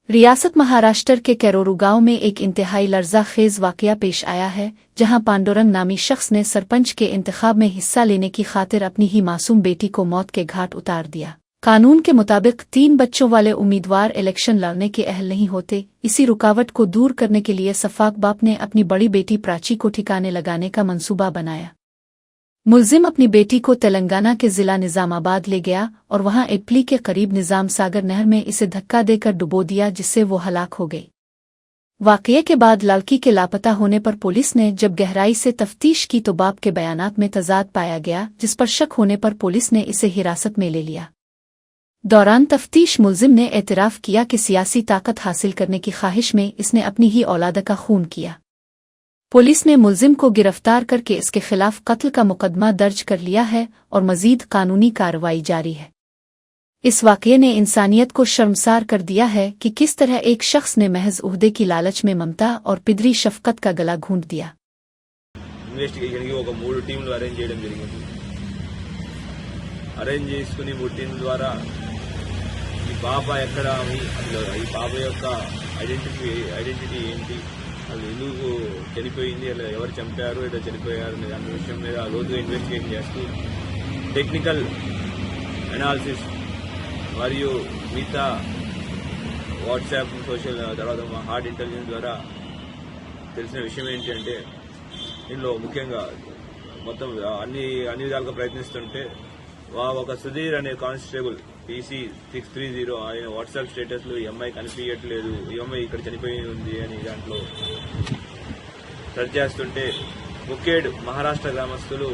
रियासत महाराष्ट्र के कैरोरू गांव में एक इंतहाई लर्ज़ाखेज़ वाक़या पेश आया है, जहां पांडुरंग नामी शख्स ने सरपंच के इंतखाब में हिस्सा लेने की खातिर अपनी ही मासूम बेटी को मौत के घाट उतार दिया। कानून के मुताबिक 3 बच्चों वाले उम्मीदवार इलेक्शन लड़ने के अहल नहीं होते। इसी रुकावट को दूर करने के लिए सफाक बाप ने अपनी बड़ी बेटी प्राची को ठिकाने लगाने का मंसूबा बनाया। मुलजिम अपनी बेटी को तेलंगाना के जिला निजामाबाद ले गया और वहां इटली के करीब निजाम सागर नहर में इसे धक्का देकर डुबो दिया, जिससे वो हलाक हो गई। वाकये के बाद लड़की के लापता होने पर पुलिस ने जब गहराई से तफ्तीश की तो बाप के बयानात में तजाद पाया गया, जिस पर शक होने पर पुलिस ने इसे हिरासत में ले लिया। दौरान तफ्तीश मुलजिम ने एतराफ़ किया कि सियासी ताकत हासिल करने की ख्वाहिश में इसने अपनी ही औलाद का खून किया। पुलिस ने मुलजिम को गिरफ्तार करके इसके खिलाफ कत्ल का मुकदमा दर्ज कर लिया है और मजीद कानूनी कार्रवाई जारी है। इस वाक़ये ने इंसानियत को शर्मसार कर दिया है कि किस तरह एक शख्स ने महज उहदे की लालच में ममता और पिदरी शफकत का गला घूंट दिया। ఇన్వెస్టిగేషన్ కి ఒక 3 టీంలు అరేంజ్ చేయడం జరిగింది. అరేంజ్ చేసుకుని 3 టీంల ద్వారా ఈ పాప ఎక్కడ ఈ పాప యొక్క ఐడెంటిటీ ఏంటి, అది ఎందుకు చనిపోయింది, అలా ఎవరు చంపారు, ఏదో చనిపోయారు అనే దాని విషయం మీద లోతుగా ఇన్వెస్టిగేషన్ చేస్తూ టెక్నికల్ అనాలిసిస్ మరియు మిగతా వాట్సాప్ సోషల్ తర్వాత హార్డ్ ఇంటెలిజెన్స్ ద్వారా తెలిసిన విషయం ఏంటి అంటే, దీనిలో ముఖ్యంగా మొత్తం అన్ని విధాలుగా ప్రయత్నిస్తుంటే ఒక సుధీర్ అనే కానిస్టేబుల్ PC630 ఆయన వాట్సాప్ స్టేటస్లో ఈ అమ్మాయి కనిపించట్లేదు, ఈ అమ్మాయి ఇక్కడ చనిపోయి ఉంది అని దాంట్లో సెర్చ్ చేస్తుంటే ముఖ్యుడు మహారాష్ట్ర గ్రామస్తులు